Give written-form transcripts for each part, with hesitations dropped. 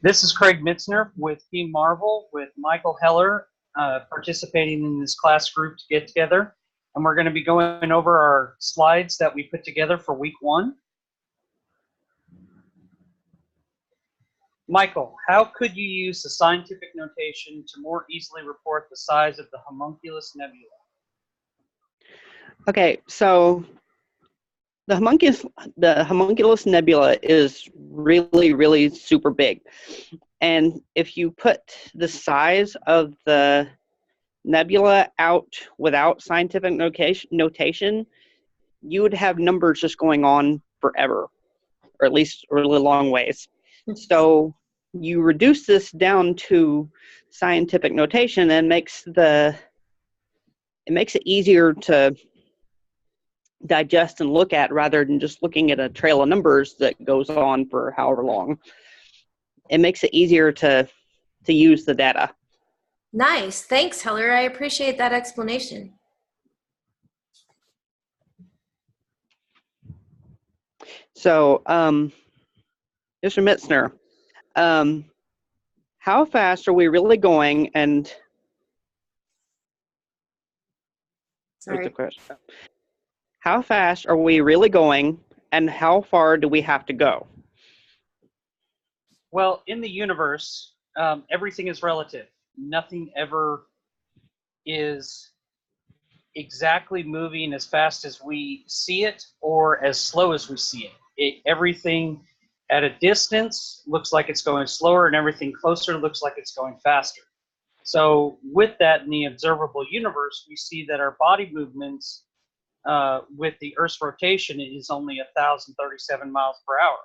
This is Craig Mieztner with Team Marvel with Michael Heller participating in this class group to get together. And we're going to be going over our slides that we put together for week 1. Michael, how could you use the scientific notation to more easily report the size of the homunculus nebula? Okay, so the homunculus nebula is really super big. And if you put the size of the nebula out without scientific notation, you would have numbers just going on forever, or at least a really long ways. So you reduce this down to scientific notation and it makes it easier to digest and look at rather than just looking at a trail of numbers that goes on for however long. It makes it easier to use the data. Nice. Thanks, Heller. I appreciate that explanation. So, Mr. Mieztner, how fast are we really going? And Sorry. the question. How fast are we really going, and how far do we have to go? Well, in the universe, everything is relative. Nothing ever is exactly moving as fast as we see it or as slow as we see it. Everything at a distance looks like it's going slower, and everything closer looks like it's going faster. So with that in the observable universe, we see that our body movements with the Earth's rotation is only 1,037 miles per hour.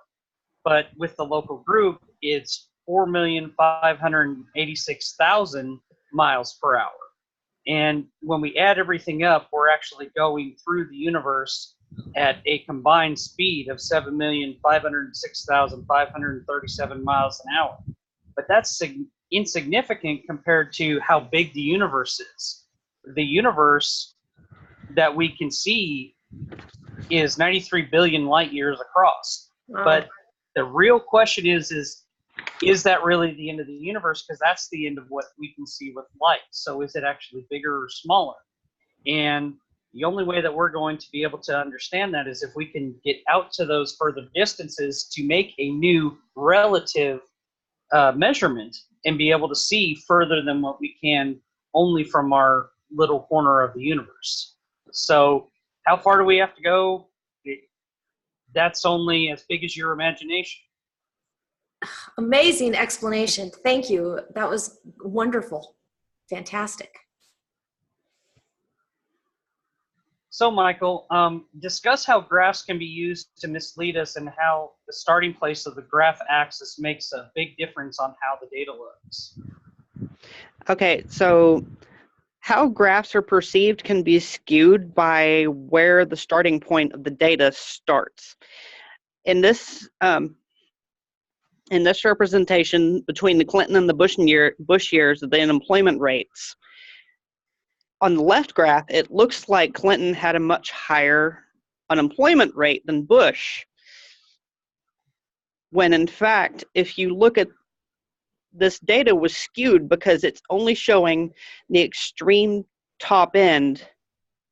But with the local group, it's 4,586,000 miles per hour. And when we add everything up, we're actually going through the universe at a combined speed of 7,506,537 miles an hour. But that's insignificant compared to how big the universe is. The universe that we can see is 93 billion light years across. Wow. But the real question is that really the end of the universe? Because that's the end of what we can see with light. So is it actually bigger or smaller? And the only way that we're going to be able to understand that is if we can get out to those further distances to make a new relative measurement and be able to see further than what we can only from our little corner of the universe. So how far do we have to go? That's only as big as your imagination. Amazing explanation. Thank you. That was wonderful. Fantastic. So, Michael, discuss how graphs can be used to mislead us and how the starting place of the graph axis makes a big difference on how the data looks. Okay, so how graphs are perceived can be skewed by where the starting point of the data starts. In this representation between the Clinton and the Bush years of the unemployment rates, on the left graph, it looks like Clinton had a much higher unemployment rate than Bush, when in fact, if you look at this data was skewed because it's only showing the extreme top end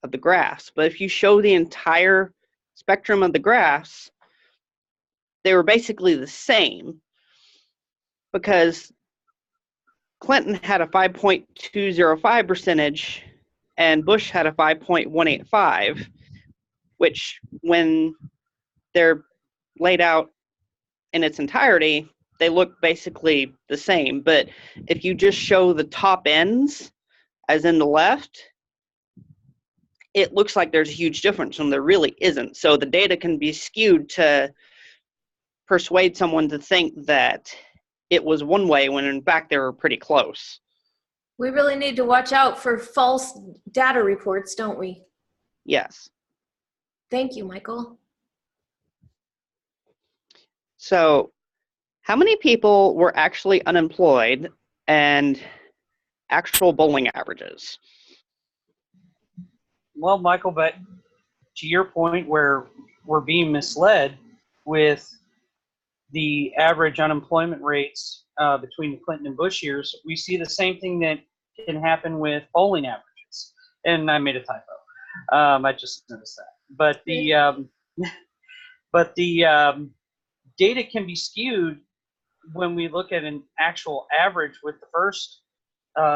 of the graphs. But if you show the entire spectrum of the graphs, they were basically the same because Clinton had a 5.205 percentage and Bush had a 5.185, which when they're laid out in its entirety, they look basically the same. But if you just show the top ends, as in the left, it looks like there's a huge difference when there really isn't. So the data can be skewed to persuade someone to think that it was one way when in fact they were pretty close. We really need to watch out for false data reports, don't we? Yes. Thank you, Michael. So how many people were actually unemployed and actual bowling averages? Well, Michael, but to your point where we're being misled with the average unemployment rates between the Clinton and Bush years, we see the same thing that can happen with polling averages. And I made a typo. I just noticed that. But the data can be skewed when we look at an actual average with the first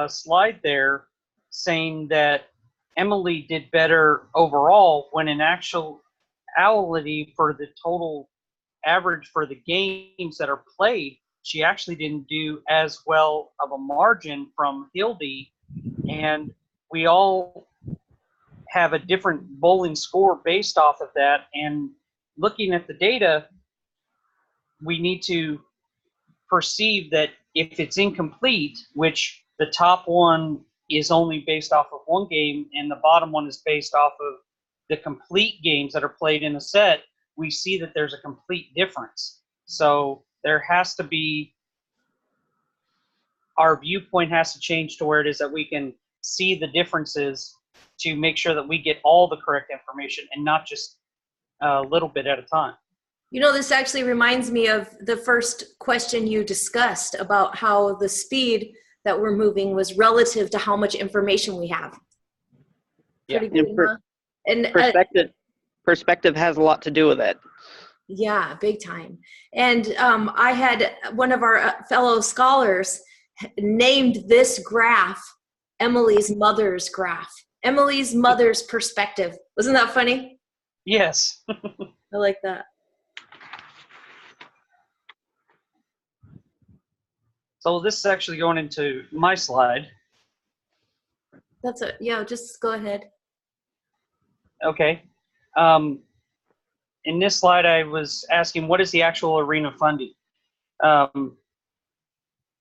slide there saying that Emily did better overall, when in actuality for the total average for the games that are played, she actually didn't do as well of a margin from Hildy, and we all have a different bowling score based off of that. And looking at the data, we need to perceive that if it's incomplete, which the top one is only based off of one game and the bottom one is based off of the complete games that are played in a set, we see that there's a complete difference. So there has to be, our viewpoint has to change to where it is that we can see the differences to make sure that we get all the correct information and not just a little bit at a time. You know, this actually reminds me of the first question you discussed about how the speed that we're moving was relative to how much information we have. Yeah. Pretty good, huh? And perspective has a lot to do with it. yeah, big time. And I had one of our fellow scholars named this graph Emily's mother's graph. Emily's mother's perspective. Wasn't that funny? Yes. I like that. So this is actually going into my slide. That's it. Yeah, just go ahead. Okay. In this slide, I was asking, what is the actual arena funding?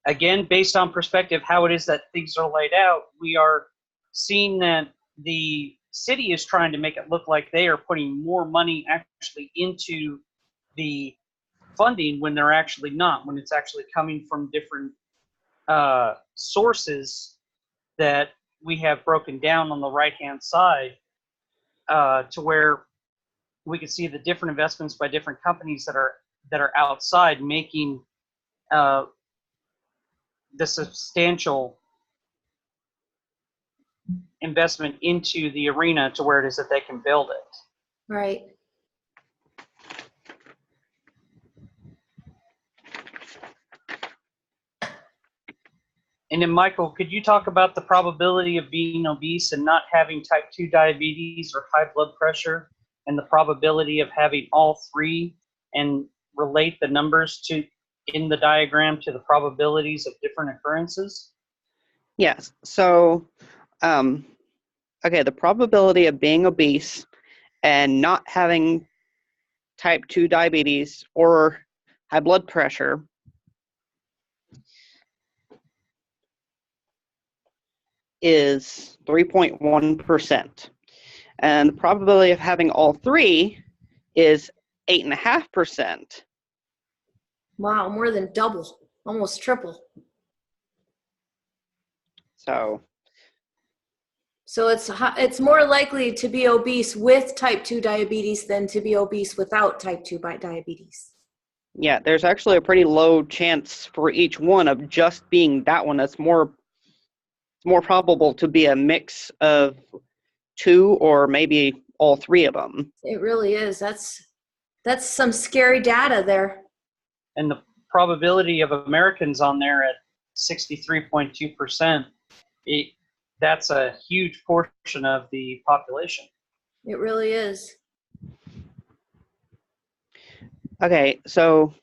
Again, based on perspective, how it is that things are laid out, we are seeing that the city is trying to make it look like they are putting more money actually into the funding when they're actually not, when it's actually coming from different sources that we have broken down on the right-hand side, to where we can see the different investments by different companies that are outside making the substantial investment into the arena to where it is that they can build it. Right. And then, Michael, could you talk about the probability of being obese and not having type 2 diabetes or high blood pressure, and the probability of having all three, and relate the numbers to in the diagram to the probabilities of different occurrences? Yes. So, okay, the probability of being obese and not having type 2 diabetes or high blood pressure is 3.1%. And the probability of having all three is 8.5%. Wow, more than double, almost triple. So it's more likely to be obese with type 2 diabetes than to be obese without type 2 diabetes. yeah, there's actually a pretty low chance for each one of just being that one. That's more probable to be a mix of two or maybe all three of them. It really is. That's some scary data there. And the probability of Americans on there at 63.2%, that's a huge portion of the population. It really is. Okay, so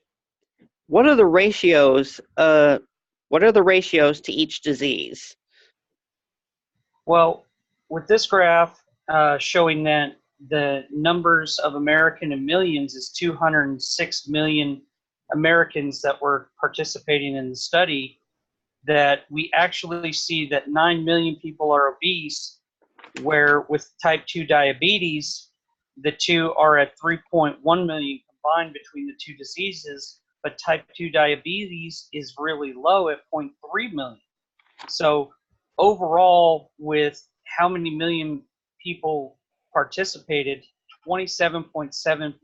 what are the ratios? What are the ratios to each disease? Well, with this graph showing that the numbers of American in millions is 206 million Americans that were participating in the study, that we actually see that 9 million people are obese, where with type 2 diabetes, the two are at 3.1 million combined between the two diseases, but type 2 diabetes is really low at 0.3 million. So overall, with how many million people participated, 27.7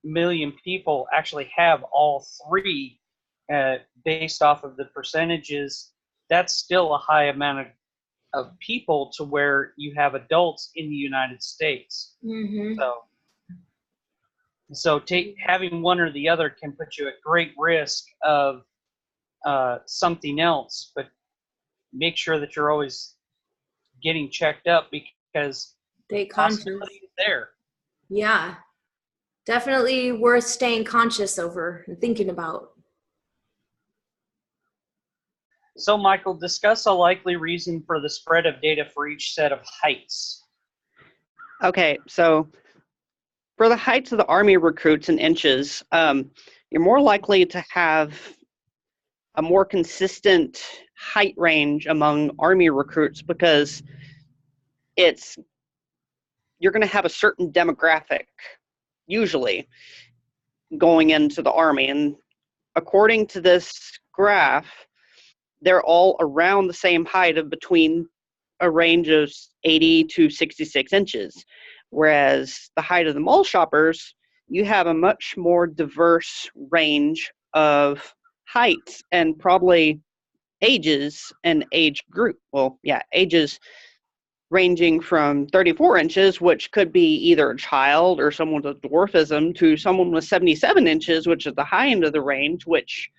million people actually have all three, based off of the percentages, that's still a high amount of people to where you have adults in the United States. Mm-hmm. So having one or the other can put you at great risk of something else, but make sure that you're always getting checked up because Stay the conscious. possibility is there. Yeah. Definitely worth staying conscious over and thinking about. So, Michael, discuss a likely reason for the spread of data for each set of heights. Okay, so for the heights of the Army recruits in inches, you're more likely to have a more consistent height range among Army recruits because you're going to have a certain demographic, usually, going into the Army. And according to this graph, they're all around the same height of between a range of 80 to 66 inches. Whereas the height of the mall shoppers, you have a much more diverse range of heights and probably ages and age group. Well, yeah, ages ranging from 34 inches, which could be either a child or someone with dwarfism, to someone with 77 inches, which is the high end of the range, which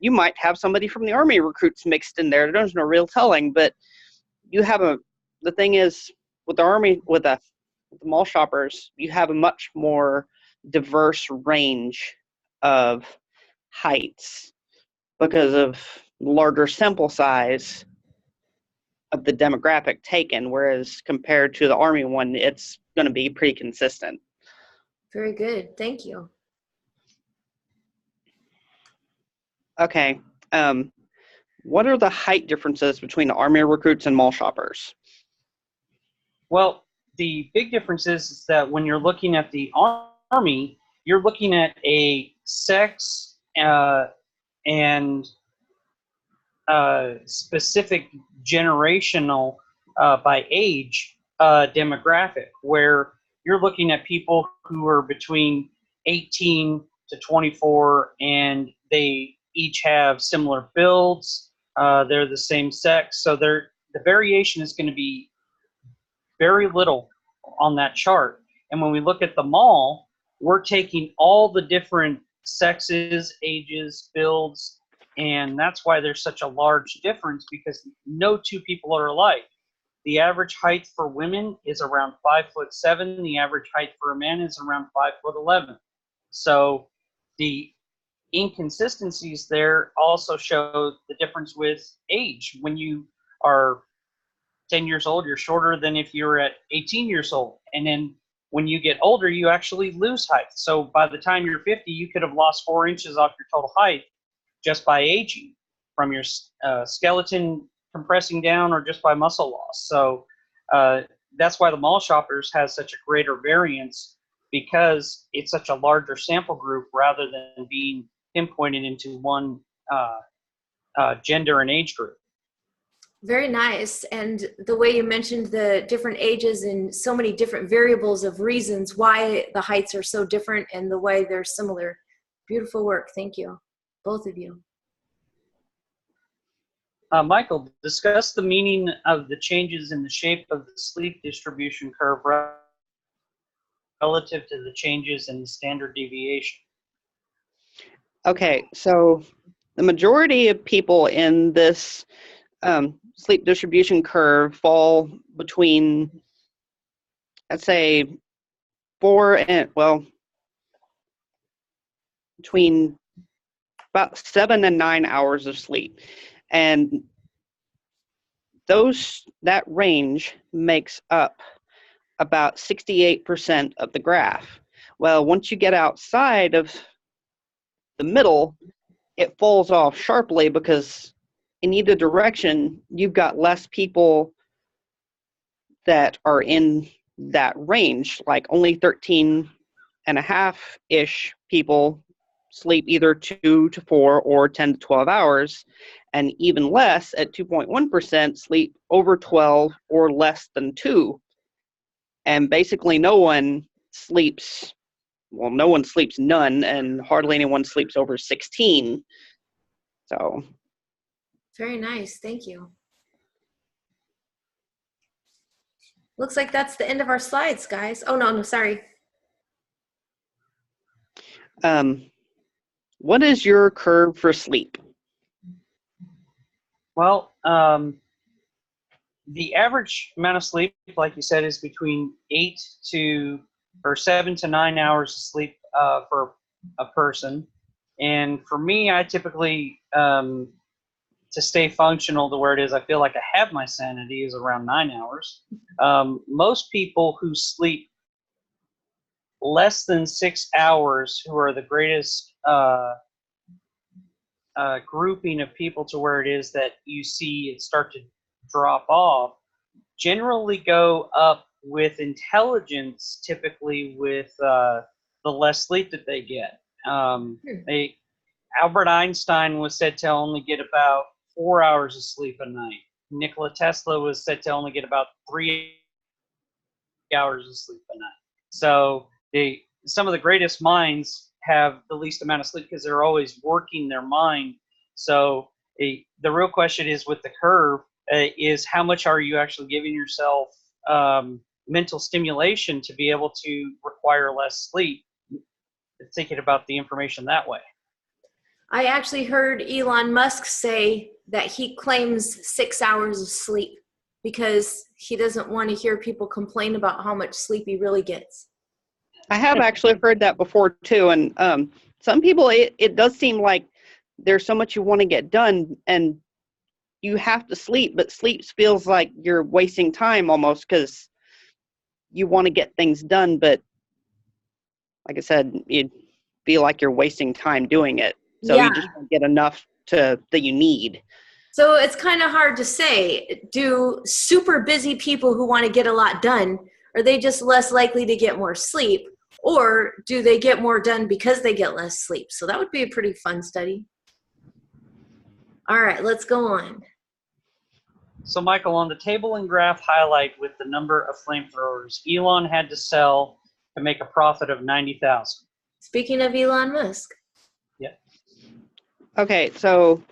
you might have somebody from the Army recruits mixed in there. There's no real telling, but you have the thing is, with the Army, with the mall shoppers, you have a much more diverse range of heights because of larger sample size of the demographic taken, whereas compared to the Army one, it's going to be pretty consistent. Very good. Thank you. Okay. What are the height differences between the Army recruits and mall shoppers? Well, the big difference is that when you're looking at the Army, you're looking at a sex and specific generational by age demographic, where you're looking at people who are between 18 to 24, and they each have similar builds. They're the same sex, so the variation is going to be very little on that chart. And when we look at the mall, we're taking all the different sexes, ages, builds, and that's why there's such a large difference, because no two people are alike. The average height for women is around 5'7". The average height for a man is around 5'11". So the inconsistencies there also show the difference with age. When you are 10 years old, you're shorter than if you're at 18 years old. And then when you get older, you actually lose height. So by the time you're 50, you could have lost 4 inches off your total height just by aging, from your skeleton compressing down or just by muscle loss. So that's why the mall shoppers has such a greater variance, because it's such a larger sample group rather than being pinpointed into one gender and age group. Very nice. And the way you mentioned the different ages and so many different variables of reasons why the heights are so different and the way they're similar. Beautiful work. Thank you, both of you. Michael, discuss the meaning of the changes in the shape of the sleep distribution curve relative to the changes in the standard deviation. Okay, so the majority of people in this sleep distribution curve fall between, let's say, between about 7 and 9 hours of sleep. And that range makes up about 68% of the graph. Well, once you get outside of the middle, it falls off sharply, because in either direction, you've got less people that are in that range. Like only 13 and a half-ish people sleep either 2 to 4 or 10 to 12 hours, and even less at 2.1% sleep over 12 or less than 2. And basically no one sleeps none, and hardly anyone sleeps over 16. So Very nice. Thank you. Looks like that's the end of our slides, guys. Oh, no, sorry. what is your curve for sleep? Well, the average amount of sleep, like you said, is between 7 to 9 hours of sleep for a person. And for me, I typically, to stay functional to where it is, I feel like I have my sanity, is around 9 hours. Most people who sleep less than 6 hours, who are the greatest grouping of people to where it is that you see it start to drop off, generally go up with intelligence, typically with the less sleep that they get. Albert Einstein was said to only get about 4 hours of sleep a night. Nikola Tesla was said to only get about 3 hours of sleep a night. So some of the greatest minds have the least amount of sleep because they're always working their mind. So the real question is with the curve is how much are you actually giving yourself mental stimulation to be able to require less sleep, thinking about the information that way. I actually heard Elon Musk say that he claims 6 hours of sleep because he doesn't want to hear people complain about how much sleep he really gets. I have actually heard that before too, and some people, it does seem like there's so much you want to get done, and you have to sleep, but sleep feels like you're wasting time almost because you want to get things done, but like I said, you feel like you're wasting time doing it. So Yeah. You just don't get enough that you need. So it's kind of hard to say. Do super busy people who want to get a lot done, are they just less likely to get more sleep? Or do they get more done because they get less sleep? So that would be a pretty fun study. All right, let's go on. So Michael, on the table and graph highlight with the number of flamethrowers Elon had to sell to make a profit of 90,000. Speaking of Elon Musk. Yeah. Okay, so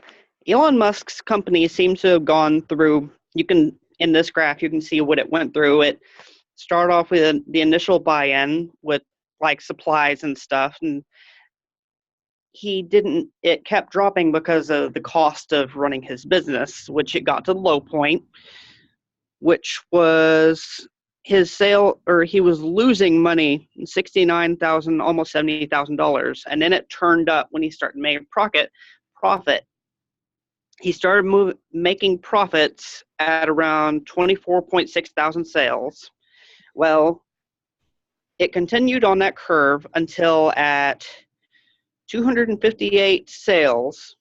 Elon Musk's company seems to have gone through, in this graph, you can see what it went through. It started off with the initial buy-in with like supplies and stuff, and it kept dropping because of the cost of running his business, which it got to the low point, which was his sale, or he was losing money, $69,000, almost $70,000, and then it turned up when he started making profit. He started making profits at around 24.6 thousand sales. Well, it continued on that curve until at 258 sales,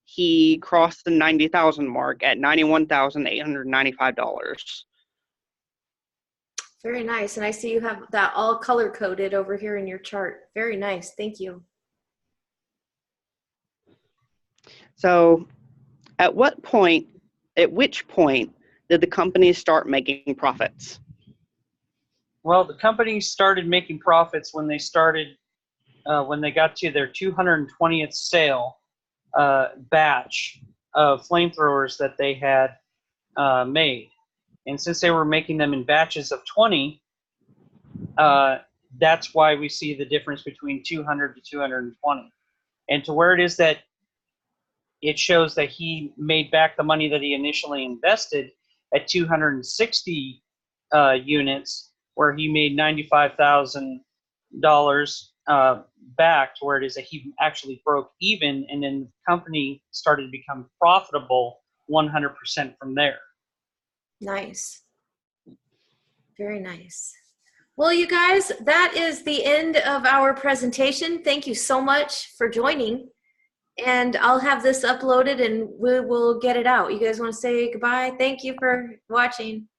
he crossed the 90,000 mark at $91,895. Very nice. And I see you have that all color coded over here in your chart. Very nice. Thank you. So at which point did the company start making profits? Well, the company started making profits when they got to their 220th sale batch of flamethrowers that they had made. And since they were making them in batches of 20, that's why we see the difference between 200 to 220. And to where it is that it shows that he made back the money that he initially invested at 260 units, where he made $95,000 back, to where it is that he actually broke even, and then the company started to become profitable 100% from there. Nice. Very nice. Well, you guys, that is the end of our presentation. Thank you so much for joining. And I'll have this uploaded and we will get it out. You guys want to say goodbye? Thank you for watching.